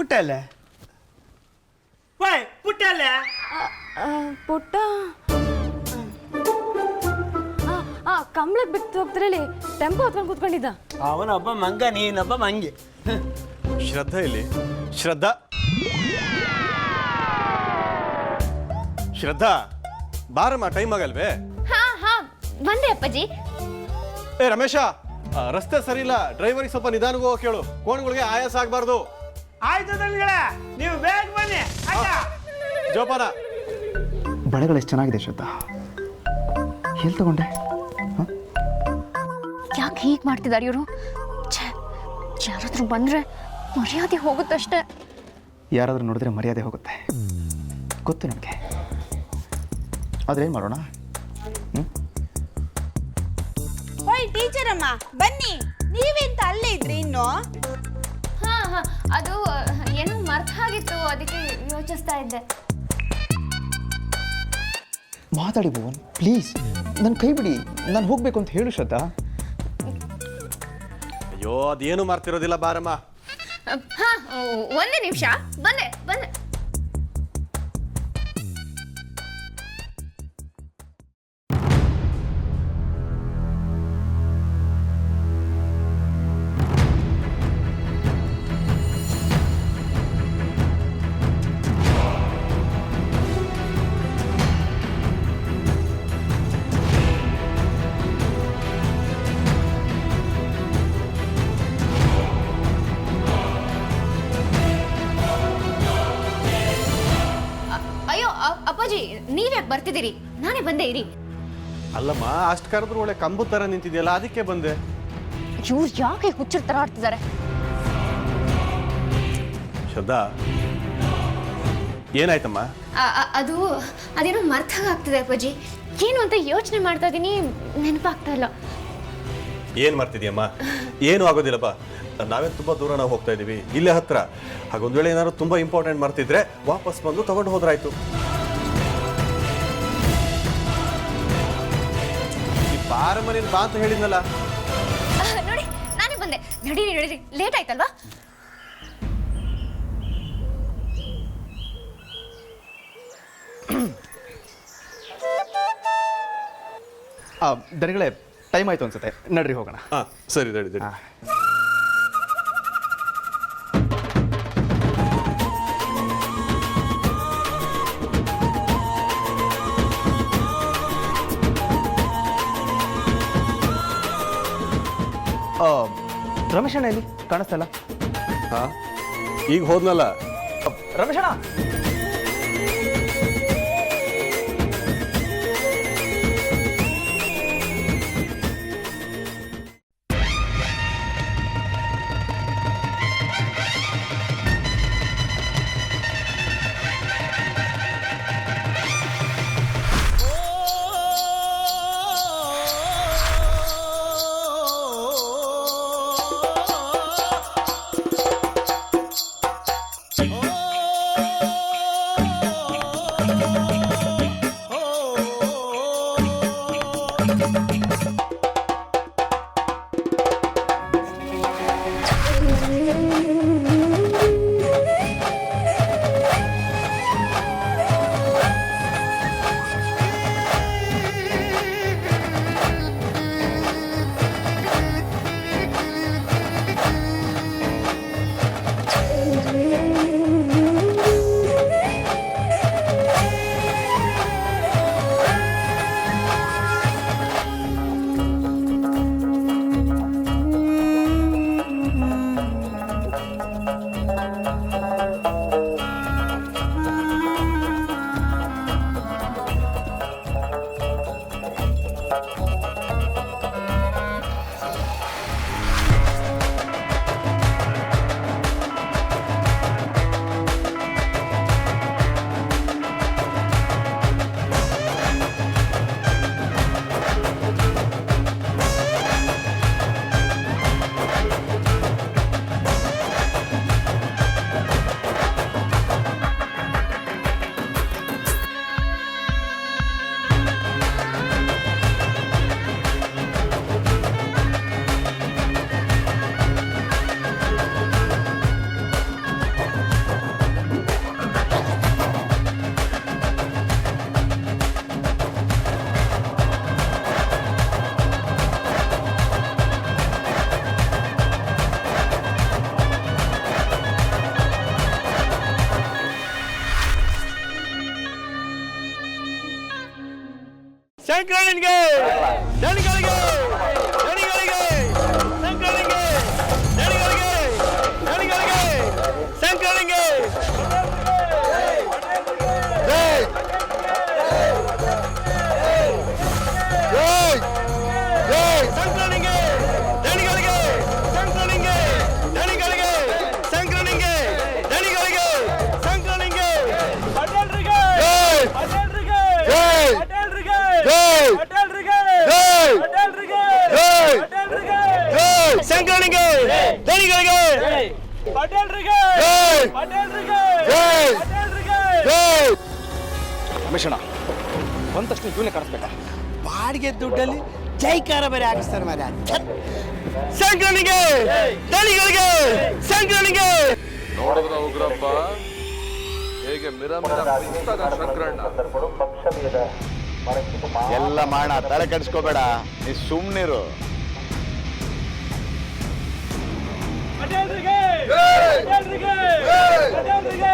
ಪುಟ್ಟಲ್ಲ ಓಯ್ ಪುಟ್ಟಲ್ಲ ಪುಟ್ಟ ಕಂಬ್ಳಕ್ಕೆ ಬಿಟ್ಟು ಹೋಗ್ತಿರಲಿ ಟೆಂಪೋ ಹೊತ್ಕೊಂಡು ಕೂತ್ಕೊಂಡಿದ್ದ. ಅವನೊಬ್ಬ ಮಂಗ, ನೀನೊಬ್ಬ ಮಂಗೆ. ಶ್ರದ್ಧಾ ಇಲ್ಲಿ. ಶ್ರದ್ಧಾ ಬಾರಮ್ಮ, ಟೈಮ್ ಆಗಲ್ವೇ? ಹಾ ಬಂದೆ ಅಪ್ಪಾಜಿ. ಏ ರಮೇಶ, ರಸ್ತೆ ಸರಿ ಇಲ್ಲ, ಡ್ರೈವರಿಗೆ ಸ್ವಲ್ಪ ನಿಧಾನಗೂ ಕೇಳು, ಕೋಣಗಳಿಗೆ ಆಯಾಸ ಆಗಬಾರ್ದು. ಆಯ್ತು ತಂದ್ಗಳ, ನೀವು ಬೇಗ ಬನ್ನಿ. ಜೋಪಾನ. ಬಳೆಗಳು ಎಷ್ಟು ಚೆನ್ನಾಗಿದೆ ಶ್ರದ್ಧಾ, ಎಲ್ಲಿ ತಗೊಂಡೆ? ಯಾಕೆ ಹೀಗೆ ಮಾಡ್ತಿದ್ದಾರೆ ಇವರು? ಯಾರಾದ್ರೂ ಬಂದ್ರೆ ಮರ್ಯಾದೆ ಹೋಗುತ್ತಷ್ಟೇ. ಯಾರಾದ್ರೂ ನೋಡಿದ್ರೆ ಮರ್ಯಾದೆ ಹೋಗುತ್ತೆ, ಗೊತ್ತು ನನಗೆ. ಆದ್ರೆ ಏನು ಮಾಡೋಣ? ಓಯ್ ಟೀಚರ್ ಅಮ್ಮ ಬನ್ನಿ, ನೀವೆಂತ ಅಲ್ಲೇ ಇದ್ರಿ ಇನ್ನು? ಹಾ ಅದು ಏನೋ ಮರ್ತ ಆಗಿತ್ತು, ಅದಕ್ಕೆ ಯೋಚಿಸ್ತಾ ಇದ್ದೆ. ಮಾತಾಡಿ ಭುವನ್ ಪ್ಲೀಸ್, ನನ್ನ ಕೈ ಬಿಡಿ, ನಾನು ಹೋಗ್ಬೇಕು ಅಂತ ಹೇಳು ಶ್ರದ್ಧಾ. ಅಯ್ಯೋ ಅದೇನು ಮಾಡ್ತಿರೋದಿಲ್ಲ, ಬಾರಮ್ಮ. ಹಾ ಒಂದೇ ನಿಮಿಷ, ಬಂದೆ. ಅಪ್ಪಾಜಿ ನೀವ್ಯಾಕೆ ಬರ್ತಿದ್ದೀರಿ? ನಾನೇ ಬಂದೆ, ಇರಿ. ಅಲ್ಲಮ್ಮ, ಅಷ್ಟು ಕರೆದ್ರು ಒಳ್ಳೆ ಕಂಬು ತರ ನಿಂತಿದೆಯಲ್ಲ, ಅದಕ್ಕೆ ಬಂದೆ. ಇವ್ರು ಯಾಕೆ ಹುಚ್ಚರ ತರ ಆಡ್ತಿದ್ದಾರೆ? ಶ್ರದ್ಧಾ ಏನಾಯ್ತಮ್ಮ? ಅದೇನೋ ಮರ್ತಾಗ ಆಗ್ತಿದೆ ಅಪ್ಪಾಜಿ. ಏನು ಅಂತ ಯೋಚನೆ ಮಾಡ್ತಾ ಇದೀನಿ, ನೆನಪಾಗ್ತಾ ಇಲ್ಲ. ಏನ್ ಮಾಡ್ತಿದ್ಯಮ್ಮ? ಏನು ಆಗೋದಿಲ್ಲಪ್ಪ, ನಾವೇ ತುಂಬಾ ದೂರ ನಾವು ಹೋಗ್ತಾ ಇದೀವಿ, ಇಲ್ಲೇ ಹತ್ರ. ಹಾಗೊಂದ್ ವೇಳೆ ಏನಾದ್ರು ತುಂಬಾ ಇಂಪಾರ್ಟೆಂಟ್ ಮಾಡ್ತಿದ್ರೆ ವಾಪಸ್ ಬಂದು ತಗೊಂಡು ಹೋದ್ರಾಯ್ತು. ಬಾರಮ್ಮ, ನೀನ್ ಬಾ ಅಂತ ಹೇಳಿದ್ನಲ್ಲ. ನೋಡಿ ನಾನೇ ಬಂದೆ. ನಡೀರಿ, ಲೇಟ್ ಆಯ್ತಲ್ವಾ? ದನಿಗಳೇ, ಟೈಮ್ ಆಯ್ತು ಅನ್ಸುತ್ತೆ, ನಡ್ರಿ ಹೋಗೋಣ. ಹಾ ಸರಿ, ನಡಿ. ರಮೇಶಣ್ಣ ಎಲ್ಲಿ ಕಾಣಿಸ್ತಲ್ಲ? ಹಾ ಈಗ ಹೋದ್ನಲ್ಲ. ರಮೇಶಣ್ಣ, ಶಂಕರನಿಗೆ ದಣಿಗಳಿಗೆ ದಣಿಗಳಿಗೆ ಶಂಕರನಿಗೆ ದಣಿಗಳಿಗೆ ದಣಿಗಳಿಗೆ ಶಂಕರನಿಗೆ ಶಂಕರನಿಗೆ ದಣಿಗಳಿಗೆ ಶಂಕರನಿಗೆ ದಣಿಗಳಿಗೆ ಶಂಕರನಿಗೆ ದಣಿಗಳಿಗೆ ಶಂಕರನಿಗೆ ಅಟಲ್ರಿಗೆ ಅಟಲ್ರಿಗೆ ಅಟಲ್ರಿಗೆ ಅಟಲ್ರಿಗೆ ಅಟಲ್ರಿಗೆ ಅಟಲ್ರಿಗೆ ಶಂಕರನಿಗೆ ದಣಿಗಳಿಗೆ ಅಟಲ್ರಿಗೆ ಅಟಲ್ರಿಗೆ ಅಟಲ್ರಿಗೆ ರಮೇಶಣ್ಣ ಬಂದ ತಕ್ಷಣ ಇವನೇ ಕಾಣಿಸ್ಬೇಕಾ? ಬಾಡಿಗೆ ದುಡ್ಡಲ್ಲಿ ಜೈಕಾರ ಬೇರೆ ಹಾಕಿಸ್ತಾರೆ ಮಾರ್ರೆ. ಶಂಕರನಿಗೆ ದಣಿಗಳಿಗೆ ಶಂಕರನಿಗೆ ನೋಡಿದ್ರ ಉಗ್ರಪ್ಪ ಹೇಗೆ ಮಿರ ಶಂಕರಣ್ಣ ಎಲ್ಲ ಮಾಡ ತಲೆ ಕೆಡಿಸ್ಕೋಬೇಡ, ನೀ ಸುಮ್ನಿರು. ಅಟಲ್ರಿಗೆ ಅಟಲ್ರಿಗೆ ಅಟಲ್ರಿಗೆ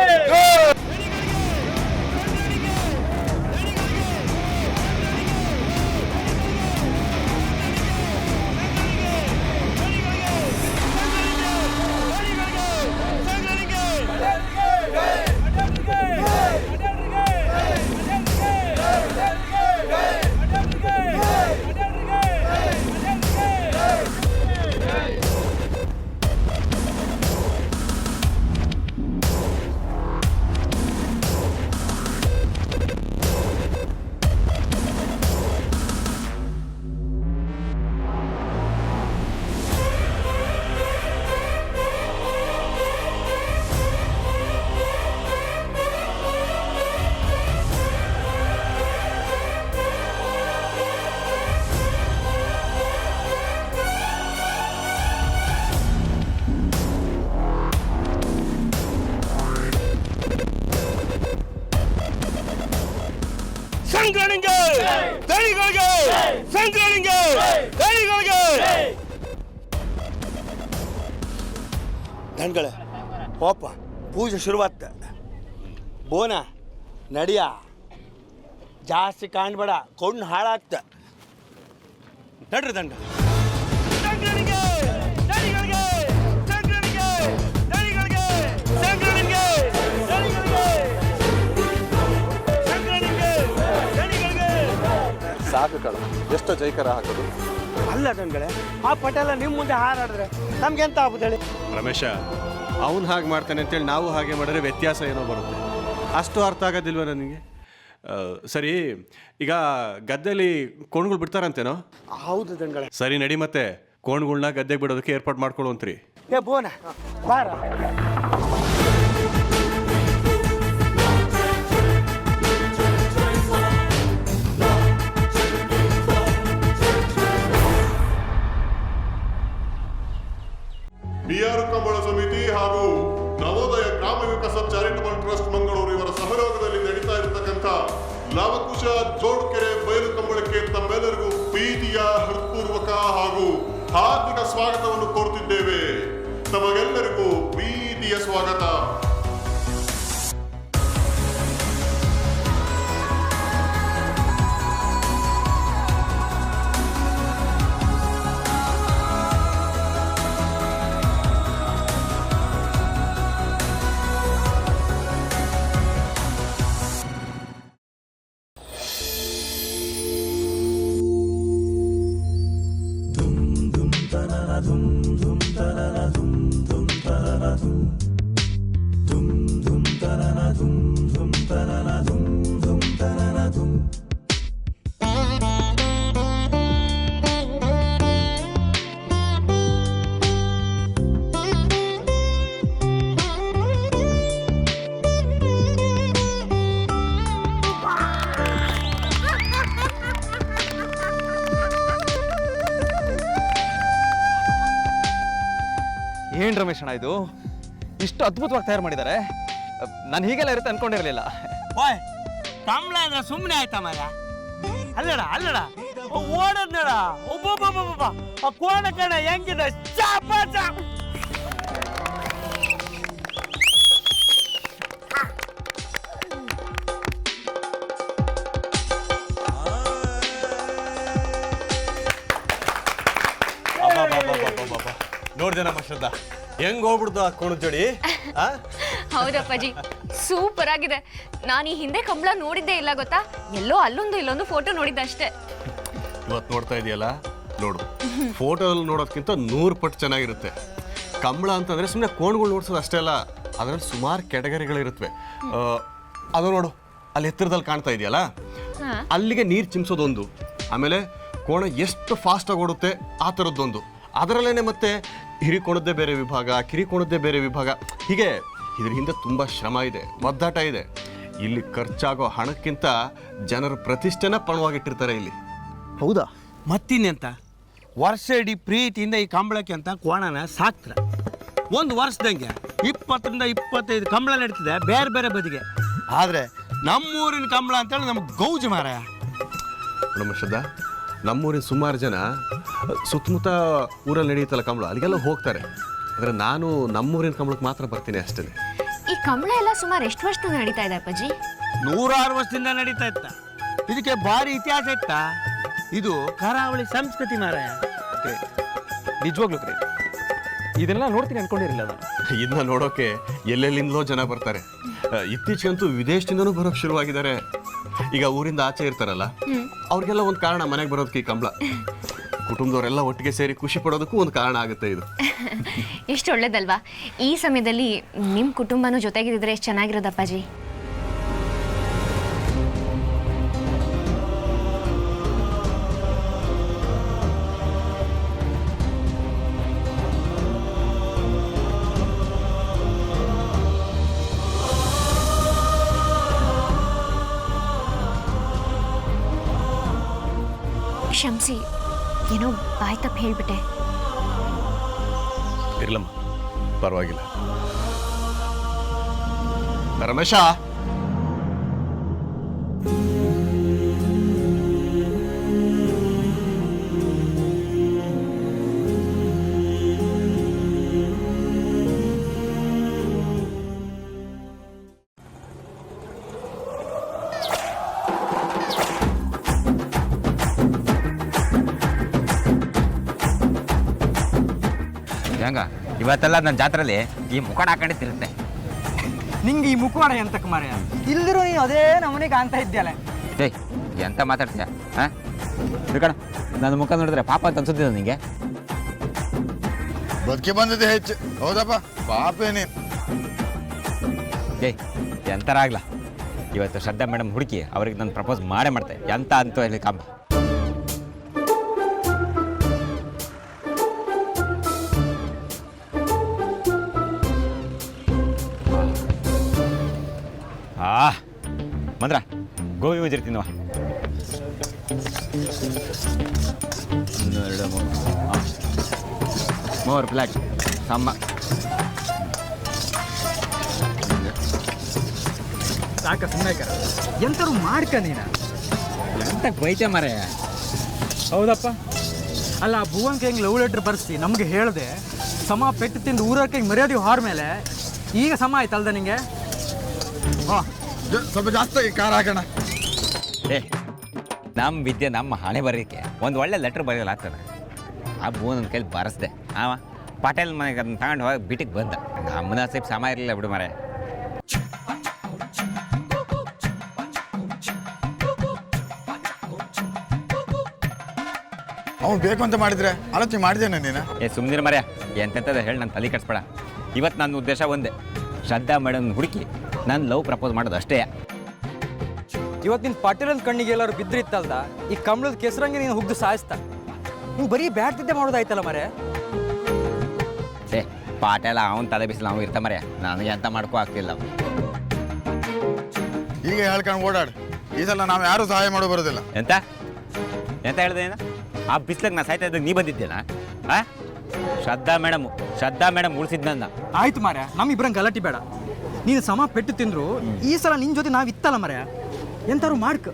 ಶಂಕರನಿಗೆ ದಣಿಗಳಿಗೆ ಶಂಕರನಿಗೆ ದಣಿಗಳಿಗೆ ದಣ್ಗಳೇ ಹೋಪ ಪೂಜೆ ಶುರುವಾತ ಬೋನ ನಡಿಯ ಜಾಸ್ತಿ ಕಾಣ್ಬೇಡ ಕೊಂಡು ಹಾಳಾಗ್ತ ನಡ್ರಿ ದಂಡ ಶಂಕರನಿಗೆ ದಣಿಗಳಿಗೆ ಶಂಕರನಿಗೆ ದಣಿಗಳಿಗೆ ಶಂಕರನಿಗೆ ದಣಿಗಳಿಗೆ ಸಾಕು ಕಣ, ಎಷ್ಟು ಜೈಕರ ಹಾಕೋದು. ಅಲ್ಲ ದಣ್ಗಳೇ, ಆ ಪಟೇಲ ನಿಮ್ಮ ಮುಂದೆ ಹಾರಾಡಿದ್ರೆ ನಮ್ಗೆ ಎಂತ ಆಗುದು ಹೇಳಿ? ರಮೇಶ ಅವನು ಹಾಗೆ ಮಾಡ್ತಾನೆ ಅಂತೇಳಿ ನಾವು ಹಾಗೆ ಮಾಡಿದ್ರೆ ವ್ಯತ್ಯಾಸ ಏನೋ ಬರುತ್ತೆ. ಅಷ್ಟು ಅರ್ಥ ಆಗೋದಿಲ್ವ ನನಗೆ? ಸರಿ, ಈಗ ಗದ್ದೆಲಿ ಕೋಣ್ಗಳು ಬಿಡ್ತಾರಂತೇನೋ? ಹೌದು ದಣ್ಗಳೇ. ಸರಿ ನಡಿ, ಮತ್ತೆ ಕೋಣ್ಗಳ್ನ ಗದ್ದೆಗೆ ಬಿಡೋದಕ್ಕೆ ಏರ್ಪಾಡು ಮಾಡ್ಕೊಳ್ಳುವಂತ್ರಿ. ಏ ಬೋನ ಬಾರ. ಬಿಆರ್ ಕಂಬಳ ಸಮಿತಿ ಹಾಗೂ ನವೋದಯ ಗ್ರಾಮ ವಿಕಾಸ ಚಾರಿಟಬಲ್ ಟ್ರಸ್ಟ್ ಮಂಗಳೂರು ಇವರ ಸಹಯೋಗದಲ್ಲಿ ನಡೀತಾ ಇರತಕ್ಕಂಥ ಲವಕುಶ ಜೋಡ್ಕೆರೆ ಬಯಲು ಕಂಬಳಕ್ಕೆ ತಮ್ಮೆಲ್ಲರಿಗೂ ಪ್ರೀತಿಯ ಹೃತ್ಪೂರ್ವಕ ಹಾಗೂ ಹಾರ್ದಿಕ ಸ್ವಾಗತವನ್ನು ಕೋರುತ್ತಿದ್ದೇವೆ. ತಮಗೆಲ್ಲರಿಗೂ ಪ್ರೀತಿಯ ಸ್ವಾಗತ. ಏನ್ ರಮೇಶಣ್ಣ ಇದು ಇಷ್ಟು ಅದ್ಭುತವಾಗಿ ತಯಾರು ಮಾಡಿದ್ದಾರೆ? ನಾನು ಹೀಗೆಲ್ಲ ಇರುತ್ತೆ ಅನ್ಕೊಂಡಿರ್ಲಿಲ್ಲ. ಓಯ್ ಕಂಬಳ ಅಂದ್ರೆ ಸುಮ್ಮನೆ ಆಯ್ತಾ ಮರ? ಅಲ್ಲಡ ಅಲ್ಲಡ ಓಡದ್ನಡ ಒಬ್ಬೊಬ್ಬೊಬ್ಬೊಬ್ಬ ಆ ಕೋಣ ಕಣ ಹೆಂಗಿದೆ ಚಾಪ ಚಾಪ್. ನೋಡ್ದೆ ನಮ್ಮ ಶ್ರದ್ಧಾ ಹೆಂಗ್ ಹೋಗ್ಬಿಡ್ದು ಆ ಕೋಣದ ಜೋಡಿ ಆ ಹೌದಪ್ಪಾಜಿ ಸೂಪರ್ ಆಗಿದೆ. ನಾನು ಈ ಹಿಂದೆ ಕಂಬಳ ನೋಡಿದ್ದೇ ಇಲ್ಲ ಗೊತ್ತಾ, ಎಲ್ಲೋ ಅಲ್ಲೊಂದು ಇಲ್ಲೊಂದು ಫೋಟೋ ನೋಡಿದ್ದೆ ಅಷ್ಟೇ. ಇವತ್ತು ನೋಡ್ತಾ ಇದೆಯಲ್ಲ ನೋಡು, ಫೋಟೋದಲ್ಲಿ ನೋಡೋದಕ್ಕಿಂತ 100 ಪಟ್ಟು ಚೆನ್ನಾಗಿರುತ್ತೆ. ಕಂಬಳ ಅಂತಂದ್ರೆ ಸುಮ್ಮನೆ ಕೋಣಗಳು ನೋಡ್ಸೋದು ಅಷ್ಟೇ ಅಲ್ಲ, ಅದರಲ್ಲಿ ಸುಮಾರು ಕೆಟಗರಿಗಳಿರುತ್ತವೆ. ಅದು ನೋಡು ಅಲ್ಲಿ ಎತ್ತರದಲ್ಲಿ ಕಾಣ್ತಾ ಇದೆಯಲ್ಲ, ಅಲ್ಲಿಗೆ ನೀರು ಚಿಮ್ಸೋದೊಂದು, ಆಮೇಲೆ ಕೋಣ ಎಷ್ಟು ಫಾಸ್ಟಾಗಿ ಓಡುತ್ತೆ ಆ ಥರದ್ದೊಂದು, ಅದರಲ್ಲೇ ಮತ್ತೆ ಹಿರಿಕೋಣದ್ದೇ ಬೇರೆ ವಿಭಾಗ, ಕಿರಿಕೋಣದ್ದೇ ಬೇರೆ ವಿಭಾಗ, ಹೀಗೆ ಇದ್ರ ಹಿಂದೆ ತುಂಬ ಶ್ರಮ ಇದೆ, ಒದ್ದಾಟ ಇದೆ. ಇಲ್ಲಿ ಖರ್ಚಾಗೋ ಹಣಕ್ಕಿಂತ ಜನರ ಪ್ರತಿಷ್ಠೆನ ಪಣವಾಗಿಟ್ಟಿರ್ತಾರೆ ಇಲ್ಲಿ. ಹೌದಾ? ಮತ್ತಿನ್ನೆಂತ ವರ್ಷ ಇಡೀ ಪ್ರೀತಿಯಿಂದ ಈ ಕಂಬಳಕ್ಕೆ ಅಂತ ಕೋಣನ ಸಾಕ್ತಾರೆ. ಒಂದು ವರ್ಷದಂಗೆ 20ರಿಂದ 25 ಕಂಬಳ ನಡೀತಿದೆ ಬೇರೆ ಬೇರೆ ಬದಿಗೆ. ಆದರೆ ನಮ್ಮೂರಿನ ಕಂಬಳ ಅಂತೇಳಿ ನಮ್ಗೆ ಗೌಜು ಮಾರಾಯ. ನಮ್ಮ ಶ್ರದ್ಧಾ, ನಮ್ಮೂರಿನ ಸುಮಾರು ಜನ ಸುತ್ತಮುತ್ತ ಊರಲ್ಲಿ ನಡೆಯುತ್ತಲ್ಲ ಕಂಬಳ, ಅಲ್ಲಿಗೆಲ್ಲ ಹೋಗ್ತಾರೆ. ಆದರೆ ನಾನು ನಮ್ಮೂರಿನ ಕಂಬಳಕ್ಕೆ ಮಾತ್ರ ಬರ್ತೀನಿ ಅಷ್ಟೇ. ಈ ಕಂಬಳ ಎಲ್ಲ ಸುಮಾರು ಎಷ್ಟು ವರ್ಷದಿಂದ ನಡೀತಾ ಇದೆ ಅಪ್ಪಾಜಿ? 106 ವರ್ಷದಿಂದ ನಡೀತಾ ಇತ್ತ. ಇದಕ್ಕೆ ಭಾರಿ ಇತಿಹಾಸ ಇತ್ತ. ಇದು ಕರಾವಳಿ ಸಂಸ್ಕೃತಿ ಮಾರಾಯ. ನಿಜವಾಗ್ಲೂ ಗ್ರೇಟ್. ಇದನ್ನೆಲ್ಲ ನೋಡ್ತೀನಿ ಅನ್ಕೊಂಡಿರಲಿಲ್ಲ ನಾನು. ಇದನ್ನ ನೋಡೋಕೆ ಎಲ್ಲೆಲ್ಲಿಂದಲೋ ಜನ ಬರ್ತಾರೆ. ಇತ್ತೀಚೆಗಂತೂ ವಿದೇಶದಿಂದನೂ ಬರೋಕ್ಕೆ ಶುರುವಾಗಿದ್ದಾರೆ. ಈಗ ಊರಿಂದ ಆಚೆ ಇರ್ತಾರಲ್ಲ, ಅವ್ರಿಗೆಲ್ಲ ಒಂದು ಕಾರಣ ಮನೆಗೆ ಬರೋದಕ್ಕೆ ಈ ಕಂಬಳ. ಕುಟುಂಬದವರೆಲ್ಲ ಒಟ್ಟಿಗೆ ಸೇರಿ ಖುಷಿ ಪಡೋದಕ್ಕೂ ಒಂದು ಕಾರಣ ಆಗುತ್ತೆ ಇದು. ಎಷ್ಟು ಒಳ್ಳೇದಲ್ವಾ? ಈ ಸಮಯದಲ್ಲಿ ನಿಮ್ಮ ಕುಟುಂಬನೂ ಜೊತೆಗಿದ್ರೆ ಎಷ್ಟು ಚೆನ್ನಾಗಿರೋದಪ್ಪಾಜಿ. ಕ್ಷಮಿಸಿ, ಏನೋ ಬಾಯ್ ತಪ್ಪು ಹೇಳ್ಬಿಟ್ಟೆ. ಇರ್ಲಮ್ಮ, ಪರವಾಗಿಲ್ಲ. ರಮೇಶ, ಹೆಂಗ ಇವತ್ತೆಲ್ಲ ನನ್ನ ಜಾತ್ರೆಯಲ್ಲಿ ಈ ಮುಖಾಡ ಹಾಕೊಂಡಿರ್ತಿರುತ್ತೆ. ನಿಂಗೆ ಈ ಮುಖವಾಡ ಎಂತಕ್ಕೆ ಮಾರಾಯ? ಇಲ್ದಿರೋ ನೀನು ಅದೇ ನಮ್ಮನೆ ಕಾಣ್ತಾ ಇದ್ಯಲ್ಲ. ಏಯ್ ಎಂತ ಮಾತಾಡ್ತೀಯ? ಹಾಂ ಕಣ, ನನ್ನ ಮುಖ ನೋಡಿದ್ರೆ ಪಾಪ ಅಂತ ಅನ್ಸುತ್ತಿದ್ದ ನಿಂಗೆ? ಬದುಕಿ ಬಂದಿದೆ ಹೆಚ್ಚು. ಹೌದಪ್ಪ, ಪಾಪೇ ನೀನು. ಏಯ್ ಎಂಥರ ಆಗ್ಲ, ಇವತ್ತು ಶ್ರದ್ಧಾ ಮೇಡಮ್ ಹುಡುಕಿ ಅವ್ರಿಗೆ ನಾನು ಪ್ರಪೋಸ್ ಮಾಡೇ ಮಾಡ್ತೆ. ಎಂತ ಅಂತೂ ಹೇಳಿ ಕಾಂಬ. ಮಂದ್ರ ಗೋಬಿ ಮಂಜೂರಿ ತಿನ್ನುವ. 1 2 3 3 ಪ್ಲೇಟ್ ಸಾಂಬ. ಸಾಕ ಸುಮ್ಮನೆ ಎಂತರು ಮಾಡ್ಕ ನೀನು. ಎಂತ ಬೈತೆ ಮಾರೇ. ಹೌದಪ್ಪ. ಅಲ್ಲ, ಭುವನ್ಗೆ ಹೆಂಗೆ ಲವ್ ಲೆಟ್ರ್ ಬರ್ಸಿ ನಮಗೆ ಹೇಳಿದೆ, ಸಮ ಪೆಟ್ಟು ತಿಂದು ಊರಕ್ಕೆ ಮರ್ಯಾದೆ ಹಾರ ಮೇಲೆ ಈಗ ಸಮ ಆಯ್ತಲ್ದ ನಿಂಗೆ? ಹಾಂ, ಸ್ವಲ್ಪ ಜಾಸ್ತಿ ಖಾರ ಹಾಕೋಣ. ಏ ನಮ್ಮ ವಿದ್ಯೆ ನಮ್ಮ ಹಣೆ ಬರೋಕ್ಕೆ ಒಂದು ಒಳ್ಳೆ ಲೆಟ್ರ್ ಬರೆಯಲ್ಲ ಆಗ್ತದೆ. ಆ ಭೂವನ್ ಕೈಲಿ ಬರೆಸ್ದೆ, ಅವ ಪಟೇಲ್ ಮನೆಗೆ ಅದನ್ನ ತಗೊಂಡು ಹೋಗಿ ಬಿಟ್ಟಿಗೆ ಬಂದ. ನಮ್ಮನ ಸೇಪ್ ಸಮ ಇರಲಿಲ್ಲ ಬಿಡು ಮಾರೆ. ಅವ್ನು ಬೇಕು ಅಂತ ಮಾಡಿದ್ರೆ ಆಲೋಚನೆ ಮಾಡಿದ್ದೇನೆ ನೀನು. ಸುಮ್ಮನಿರ ಮರ್ಯ, ಎಂತೆಂಥದ್ದು ಹೇಳಿ ನನ್ನ ತಲೆ ಕಟ್ಸ್ಬೇಡ. ಇವತ್ತು ನನ್ನ ಉದ್ದೇಶ ಒಂದೇ, ಶ್ರದ್ಧಾ ಮೇಡಮ್ ಹುಡುಕಿ ನಾನು ಲವ್ ಪ್ರಪೋಸ್ ಮಾಡೋದು ಅಷ್ಟೇ. ಇವತ್ತಿನ ಪಟೇಲನ ಕಣ್ಣಿಗೆ ಎಲ್ಲರೂ ಬಿದ್ದಿತ್ತಲ್ದ, ಈ ಕಮಲದ ಕೆಸರಂಗೆ ನೀನು ಹುಗ್ದು ಸಾಯಿಸ್ತಾ. ನೀವು ಬರೀ ಬ್ಯಾಡ್ತಿದ್ದೆ ಮಾಡೋದಾಯ್ತಲ್ಲ ಮರೆ. ಏ ಪಾಟೇಲ ಅವನ ತಲೆ ಬಿಸಿಲು ನಾವು ಇರ್ತ ಮರ್ಯ, ನನಗೆ ಎಂತ ಮಾಡ್ಕೋ ಆಗ್ತಿಲ್ಲ. ಈಗ ಹೇಳ್ಕೊಂಡು ಓಡಾಡು. ಈ ಸಲ ನಾವು ಯಾರು ಸಹಾಯ ಮಾಡೋ ಬರೋದಿಲ್ಲ. ಎಂತ ಎಂತ ಹೇಳ್ದೆ ಏನು? ಆ ಬಿಸ್ಲಾಗ ನಾ ಸಾಯ್ತಾ ಇದ್ದಾಗ ನೀ ಬಂದಿದ್ದೇನಾ? ಆ ಶ್ರದ್ಧಾ ಮೇಡಮ್ ಉಳಿಸಿದ್ ನನ್ನ. ಆಯ್ತು ಮಾರ್ಯ, ನಮ್ಮಿಬ್ಬರಂಗೆ ಗಲಾಟಿ ಬೇಡ. ನೀನು ಸಮ ಪೆಟ್ಟು ತಿಂದ್ರು ಈ ಸಲ ನಿನ್ನ ಜೊತೆ ನಾವು ಇತ್ತಲ್ಲ ಮರ್ಯ, ಎಂತಾರು ಮಾಡ್ಕ.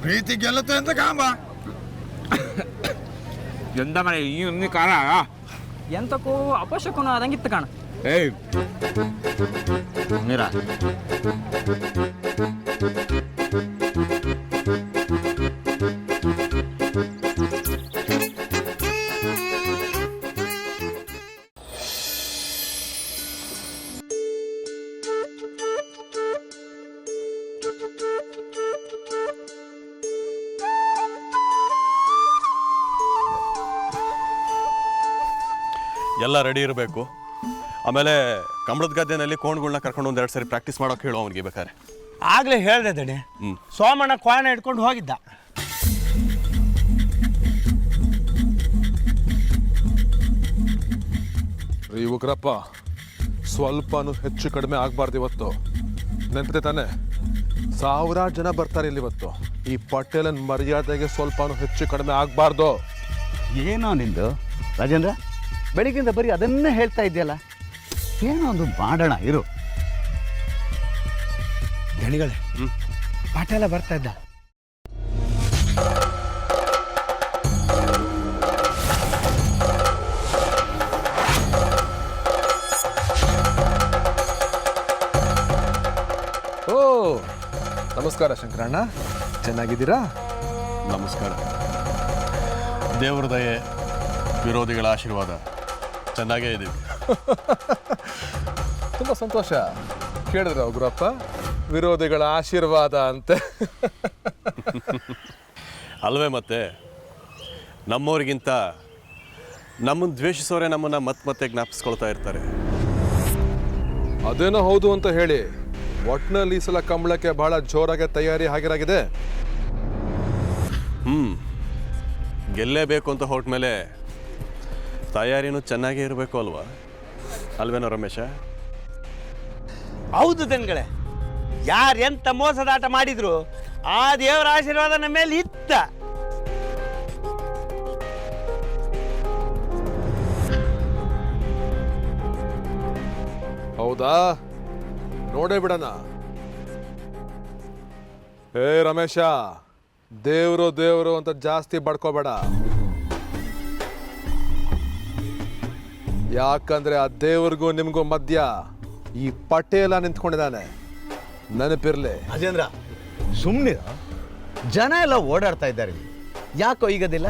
ಪ್ರೀತಿ ಗೆಲ್ಲುತ್ತೆ ಅಂತ ಕಾಂಬ. ಎಂತ ಮರೆ ಈ ಕಾರ ಎಂತಕ್ಕೂ ಅಪಶಕುನ ಆದಂಗಿತ್ತು ಕಾಣ. ಏಯ್ ನೀರ ಎಲ್ಲ ರೆಡಿ ಇರಬೇಕು. ಆಮೇಲೆ ಕಂಬಳದ ಗದ್ದೆನಲ್ಲಿ ಕೋಣ್ಗಳನ್ನ ಕರ್ಕೊಂಡು ಒಂದೆರಡು ಸರಿ ಪ್ರಾಕ್ಟೀಸ್ ಮಾಡೋಕೆ ಹೇಳು ಅವನಿಗೆ ಬೇಕಾರೆ. ಆಗಲೇ ಹೇಳ್ದೆ ದಣಿ, ಸೋಮಣ್ಣ ಕೋಣ ಇಟ್ಕೊಂಡು ಹೋಗಿದ್ದ. ರೀ ಉಗ್ರಪ್ಪ, ಸ್ವಲ್ಪನೂ ಹೆಚ್ಚು ಕಡಿಮೆ ಆಗಬಾರ್ದು ಇವತ್ತು. ನೆನಪಿದೆ ತಾನೆ, ಸಾವಿರಾರು ಜನ ಬರ್ತಾರೆ ಇಲ್ಲಿ ಇವತ್ತು. ಈ ಪಟೇಲನ್ ಮರ್ಯಾದೆಗೆ ಸ್ವಲ್ಪನೂ ಹೆಚ್ಚು ಕಡಿಮೆ ಆಗಬಾರ್ದು. ಏನೋ ನಿಂದು ರಾಜೇಂದ್ರ, ಬೆಳಿಗ್ಗೆಯಿಂದ ಬರೀ ಅದನ್ನೇ ಹೇಳ್ತಾ ಇದೆಯಲ್ಲ. ಏನೋ ಒಂದು ಮಾಡೋಣ ಇರು. ದಣಿಗಳೇ, ಪಾಠ ಬರ್ತಾ ಇದ್ದ. ಓ ನಮಸ್ಕಾರ ಶಂಕರಣ್ಣ, ಚೆನ್ನಾಗಿದ್ದೀರಾ? ನಮಸ್ಕಾರ. ದೇವ್ರ ದಯೆ, ವಿರೋಧಿಗಳ ಆಶೀರ್ವಾದ, ಚೆನ್ನಾಗೇ ಇದ್ದೀವಿ. ತುಂಬ ಸಂತೋಷ. ಕೇಳಿದ್ರ ಉಗ್ರಪ್ಪ, ವಿರೋಧಿಗಳ ಆಶೀರ್ವಾದ ಅಂತೆ. ಅಲ್ವೇ ಮತ್ತೆ, ನಮ್ಮವ್ರಿಗಿಂತ ನಮ್ಮನ್ನು ದ್ವೇಷಿಸೋರೆ ನಮ್ಮನ್ನು ಮತ್ತೆ ಜ್ಞಾಪಿಸ್ಕೊಳ್ತಾ ಇರ್ತಾರೆ. ಅದೇನೋ ಹೌದು ಅಂತ ಹೇಳಿ ಒಟ್ಟಿನಲ್ಲಿ ಈ ಸಲ ಕಂಬಳಕ್ಕೆ ಬಹಳ ಜೋರಾಗಿ ತಯಾರಿ ಆಗಿರಾಗಿದೆ. ಗೆಲ್ಲೇಬೇಕು ಅಂತ ಹೊರಟ ಮೇಲೆ ತಯಾರಿನೂ ಚೆನ್ನಾಗೇ ಇರಬೇಕು ಅಲ್ವಾ? ಅಲ್ವೇನೋ ರಮೇಶ? ಹೌದು ದಣಿಗಳೇ, ಯಾರು ಎಂತ ಮೋಸದಾಟ ಮಾಡಿದ್ರು ಆ ದೇವರ ಆಶೀರ್ವಾದ ನಮ್ಮ ಮೇಲೆ ಇತ್ತ. ಹೌದಾ? ನೋಡೇ ಬಿಡಣ. ಏ ರಮೇಶ, ದೇವ್ರು ದೇವ್ರು ಅಂತ ಜಾಸ್ತಿ ಬಡ್ಕೋಬೇಡ. ಯಾಕಂದ್ರೆ ಆ ದೇವ್ರಿಗೂ ನಿಮಗೂ ಮಧ್ಯ ಈ ಪಟೇಲ ನಿಂತ್ಕೊಂಡಿದ್ದಾನೆ, ನೆನಪಿರ್ಲಿ. ರಾಜೇಂದ್ರ ಸುಮ್ಮನೆ, ಜನ ಎಲ್ಲ ಓಡಾಡ್ತಾ ಇದ್ದಾರೆ, ಯಾಕೋ ಈಗದಿಲ್ಲ?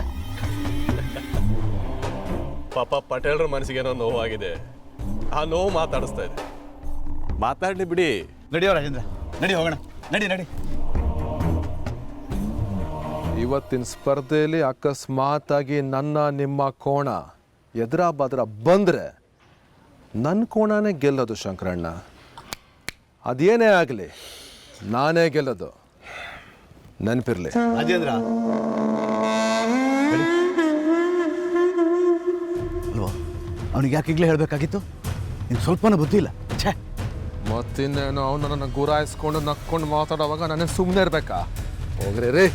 ಪಾಪ ಪಟೇಲ್ರ ಮನಸ್ಸಿಗೇನೋ ನೋವಾಗಿದೆ, ಆ ನೋವು ಮಾತಾಡಿಸ್ತಾ ಇದೆ. ಮಾತಾಡಲಿ ಬಿಡಿ. ನಡಿಯೋ ರಾಜೇಂದ್ರ, ನಡಿ ಹೋಗೋಣ, ನಡಿ ನಡಿ. ಇವತ್ತಿನ ಸ್ಪರ್ಧೆಯಲ್ಲಿ ಅಕಸ್ಮಾತ್ ಆಗಿ ನನ್ನ ನಿಮ್ಮ ಕೋಣ ಎದುರ ಬದ್ರ ಬಂದ್ರೆ ನನ್ನ ಕೋಣನೇ ಗೆಲ್ಲೋದು ಶಂಕರಣ್ಣ. ಅದೇನೇ ಆಗಲಿ ನಾನೇ ಗೆಲ್ಲೋದು, ನೆನಪಿರ್ಲಿ. ರಾಜೇಂದ್ರ ಅಲ್ವಾ, ಅವನಿಗೆ ಯಾಕೆ ಈಗಲೇ ಹೇಳಬೇಕಾಗಿತ್ತು? ನಿಂಗೆ ಸ್ವಲ್ಪನೂ ಬುದ್ಧಿ ಇಲ್ಲ. ಛೇ, ಮತ್ತಿನ್ನೇನು ಅವನು ನನ್ನ ಗುರಾಯಿಸ್ಕೊಂಡು ನಕ್ಕೊಂಡು ಮಾತಾಡೋವಾಗ ನಾನೇ ಸುಮ್ಮನೆ ಇರ್ಬೇಕಾ? ಹೋಗ್ರಿ ರೀ.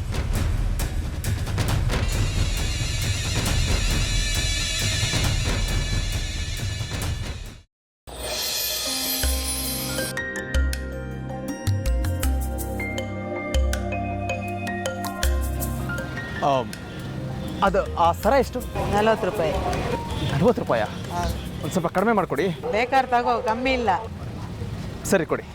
ಅದು ಆ ಸರ ಎಷ್ಟು? 40 ರೂಪಾಯಿ. 40 ರೂಪಾಯ? ಒಂದು ಸ್ವಲ್ಪ ಕಡಿಮೆ ಮಾಡಿಕೊಡಿ. ಬೇಕಾದ್ರೆ ತಗೋ, ಕಮ್ಮಿ ಇಲ್ಲ. ಸರಿ ಕೊಡಿ.